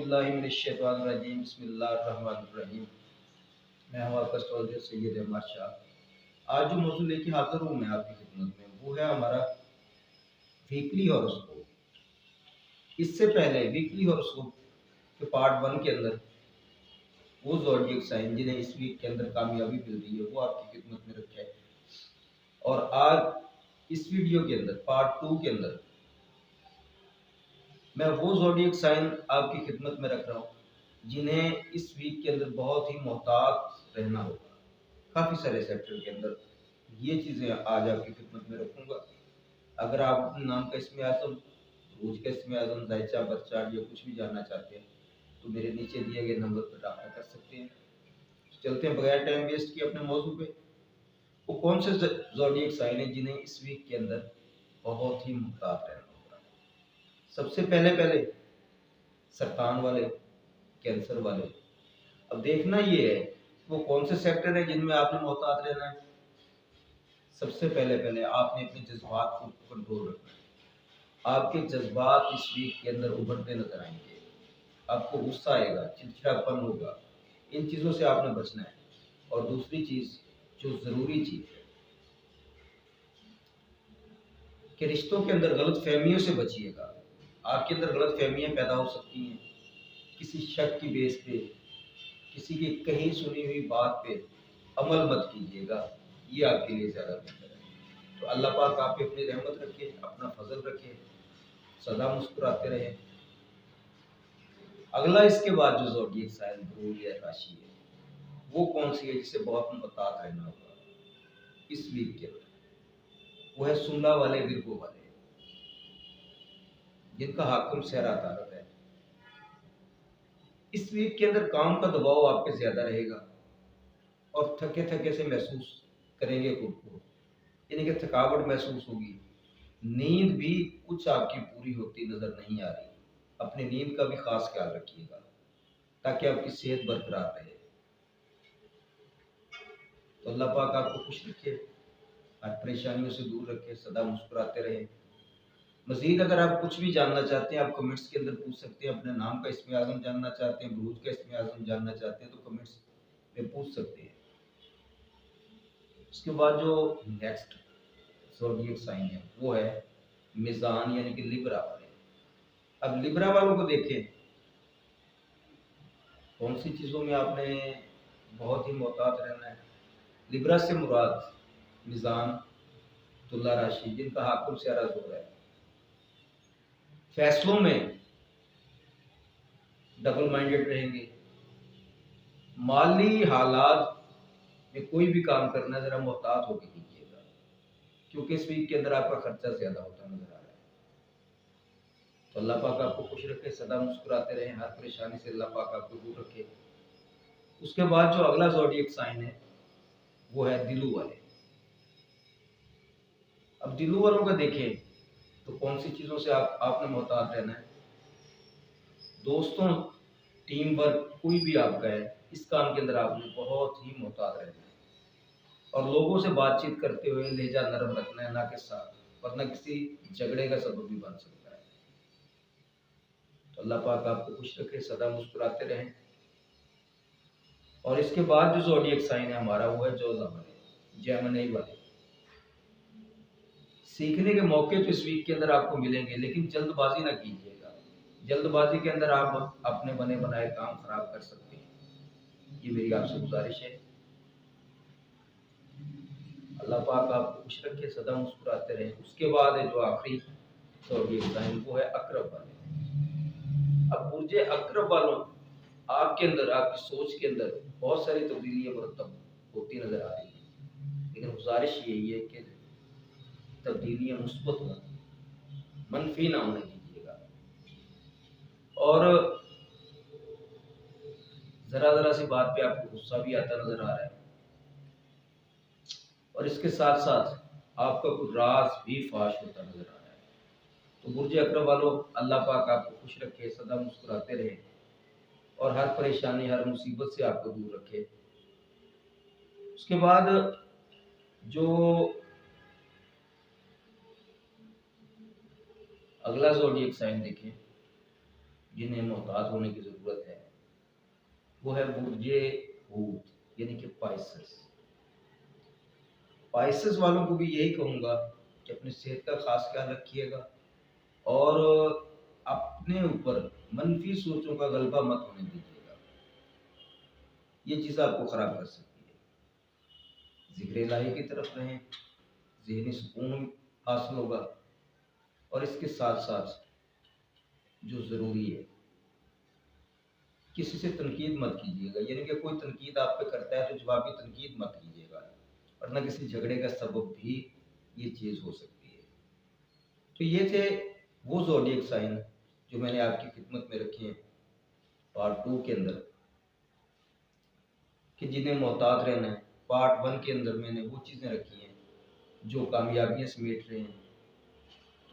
औज़ुबिल्लाहिमिनश्शैतानिर्रजीम बिस्मिल्लाहिर्रहमानिर्रहीम। मैं हूँ आपका स्टोलर सैयद अहमद शाह। आज जो मौजूद लेके हाजिर हूँ मैं आपकी खिदमत में, वो है हमारा वीकली हॉरोस्कोप। इससे पहले वीकली हॉरोस्कोप के पार्ट 1 के अंदर वो ज़ोडिएक साइन जिन्हें इस वीक के अंदर कामयाबी मिल रही है वो आपकी खिदमत में रखा है। और आज इस वीडियो के अंदर पार्ट 2 के अंदर मैं वो ज़ोडिएक साइन आपकी खिदमत में रख रहा हूँ जिन्हें इस वीक के अंदर बहुत ही मोहतात रहना होगा। काफ़ी सारे सेक्टर के अंदर ये चीज़ें आज आपकी खिदमत में रखूँगा। अगर आप अपने नाम का इसमें आज़म, रोज का इसमें आज़म, जायचा, बरचार्ट या कुछ भी जानना चाहते हैं तो मेरे नीचे दिए गए नंबर पर रब्ता कर सकते हैं। चलते हैं बगैर टाइम वेस्ट किए अपने मौजू पे। वो कौन से ज़ोडिएक साइन है जिन्हें इस वीक के अंदर बहुत ही मुहतात रहना होगा। सबसे पहले सरतान वाले, कैंसर वाले। अब देखना ये है वो कौन से सेक्टर है जिनमें आपने मोहतात रहना है। सबसे पहले आपने अपने जज्बात को कंट्रोल रखना है। आपके जज्बात इस वीक के अंदर उभरते नजर आएंगे, आपको गुस्सा आएगा, चिड़चिड़ापन होगा, इन चीज़ों से आपने बचना है। और दूसरी चीज़ जो ज़रूरी चीज़ है कि रिश्तों के अंदर गलत फहमियों से बचिएगा। आपके अंदर गलत फहमियाँ पैदा हो सकती हैं किसी शक की बेस पे, किसी की कहीं सुनी हुई बात पे अमल मत कीजिएगा, ये आपके लिए ज़्यादा बेहतर है। तो अल्लाह पाक आप पे अपनी रहमत रखे, अपना फजल रखे, सदा मुस्कुराते रहे। अगला इसके बाद जो ज़ोडिएक साइन ध्रुव या राशि है वो कौन सी है जिससे बहुत मुहतात रहना होगा इस वीक के अंदर, वो है सुमला वाले, विरगो वाले, जिनका हाकिम सहरा तारक है। इस वीक के अंदर काम का दबाव आप पे ज्यादा रहेगा और थके थके से महसूस करेंगे खुद को, यानी कि थकावट महसूस होगी। नींद भी कुछ आपकी पूरी होती नजर नहीं आ रही। अपनी नींद का भी खास ख्याल रखिएगा ताकि आपकी सेहत बरकरार रहे। तो अल्लाह पाक आपको खुश रखे, हर परेशानियों से दूर रखे, सदा मुस्कुराते रहे। मजीद अगर आप कुछ भी जानना चाहते हैं आप कमेंट्स के अंदर पूछ सकते हैं। अपने नाम का इसमें आज़म जानना चाहते हैं, बुरूज का इसमें आज़म जानना चाहते हैं तो कमेंट्स में पूछ सकते हैं। उसके बाद जो नेक्स्ट ज़ोडिएक साइन है वो है मिज़ान, यानी कि लिब्रा वाले। अब लिब्रा वालों को देखें कौन सी चीज़ों में आपने बहुत ही मोहतात रहना है। लिब्रा से मुराद मिज़ान, तुला राशि, जिनका हाकिम स्यारा ज़ोर है। फैसलों में डबल माइंडेड रहेंगे। माली हालात में कोई भी काम करना जरा मोहतात होकर कीजिएगा क्योंकि इस वीक के अंदर आपका खर्चा ज्यादा होता नजर आ रहा है। तो अल्लाह पाक आपको खुश रखे, सदा मुस्कुराते रहें, हर परेशानी से अल्लाह पाक आपको दूर रखे। उसके बाद जो अगला ज़ोडिएक साइन है वो है दिलू वाले। अब दिलू वालों का देखें तो कौन सी चीजों से आपने मोहतात रहना है। दोस्तों, टीम वर्क कोई भी आपका है, इस काम के अंदर आपने बहुत ही मोहतात रहना है और लोगों से बातचीत करते हुए लहजा नरम रखना है, ना के साथ, वरना किसी झगड़े का सबब भी बन सकता है। तो अल्लाह पाक आपको खुश रखे, सदा मुस्कुराते रहें। और इसके बाद जो ज़ोडिएक साइन है हमारा वो है जोजा वाले, जेमिनी वाले। सीखने के मौके तो इस वीक के अंदर आपको मिलेंगे लेकिन जल्दबाजी ना कीजिएगा। जल्दबाजी के अंदर आप अपने बने बनाए काम खराब कर सकते हैं, ये मेरी आपसे गुजारिश है। अल्लाह पाक आपको खुश रखे, सदा मुस्कुराते रहे। उसके बाद है जो आखिरी ज़ोडिएक साइन वो है अकरब वाले। अब बुर्जे अकरब वालों, आपके अंदर, आपकी सोच के अंदर बहुत सारी तब्दीलियां मुरतब होती नजर आ रही है, लेकिन गुजारिश यही है कि तब्दीलियां मुस्बत हों, मनफी ना होने दीजिएगा। और जरा जरा सी बात पे आपको गुस्सा भी आता नजर आ रहा है और इसके साथ साथ आपका कोई राज भी फाश होता नजर आ रहा है। तो बुर्ज अकरब वालों, अल्लाह पाक आपको खुश रखे, सदा मुस्कुराते रहे और हर परेशानी, हर मुसीबत से आपको दूर रखे। उसके बाद जो अगला ज़ोडिएक साइन देखें जिन्हें मोहतात होने की ज़रूरत है, वो है बुर्जे हूत यानी कि पाइसेस। पाइसेस वालों को भी यही कहूँगा कि अपनी सेहत का खास ख्याल रखिएगा और अपने ऊपर मनफी सोचों का गलबा मत होने दीजिएगा। ये चीज़ आपको ख़राब कर सकती है। ज़िक्र इलाही की तरफ रहें, ज़हनी सुकून हासिल होगा। और इसके साथ साथ जो ज़रूरी है, किसी से तनकीद मत कीजिएगा, यानी कि कोई तनकीद आप पे करता है तो जवाबी तनकीद मत कीजिएगा, वरना किसी झगड़े का सबब भी ये चीज़ हो सकती है। तो ये थे वो ज़ोडिएक साइन जो मैंने आपकी खिदमत में रखे हैं पार्ट 2 के अंदर, कि जिन्हें मोहतात रहना है। पार्ट 1 के अंदर मैंने वो चीज़ें रखी हैं जो कामयाबियाँ समेट रहे हैं।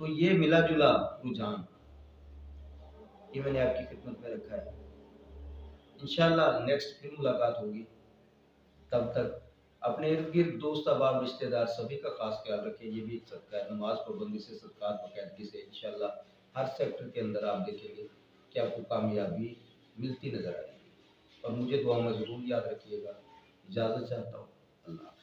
तो ये मिला जुला रुझान ये मैंने आपकी खिदमत में रखा है। इंशाल्लाह नेक्स्ट फिर मुलाकात होगी। तब तक अपने इर्द गिर्द दोस्त अहबाब रिश्तेदार सभी का खास ख्याल रखें। ये भी एक सदका है, नमाज पाबंदी से, सदकात बाकायदगी से इंशाल्लाह हर सेक्टर के अंदर आप देखेंगे कि आपको कामयाबी मिलती नजर आएगी। और मुझे दुआ में ज़रूर याद रखिएगा। इजाज़त चाहता हूँ। अल्लाह।